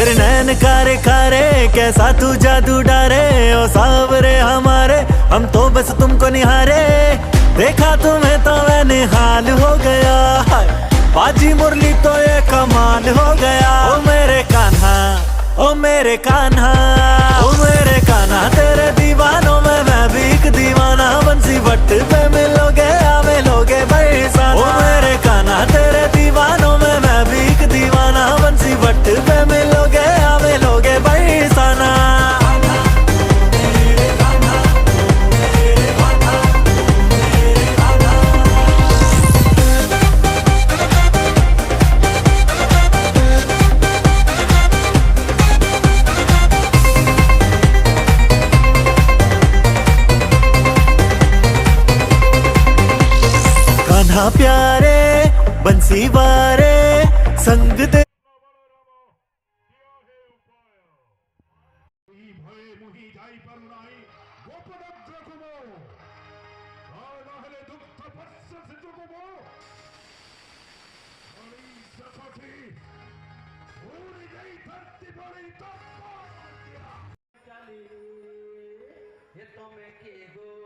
तेरे नैन कारे कारे कैसा तू जादू डारे, ओ सावरे हमारे हम तो बस तुमको निहारे। देखा तुम्हें तो मैं निहाल हो गया, बाजी मुरली तो ये कमाल हो गया। ओ मेरे कान्हा, ओ मेरे कान्हा, ओ मेरे कान्हा, तेरे दीवानों में मैं भी एक दीवाना। बंसी बट पे मिलोगे या मिलोगे बरसाना। ओ मेरे कान्हा, तेरे दीवानों में मैं भी एक दीवाना। बंसी बट पे मिलोगे या मिलोगे बरसाना। कान्हा प्यारे बंसी वारे संग दे। ये तो मैं के गो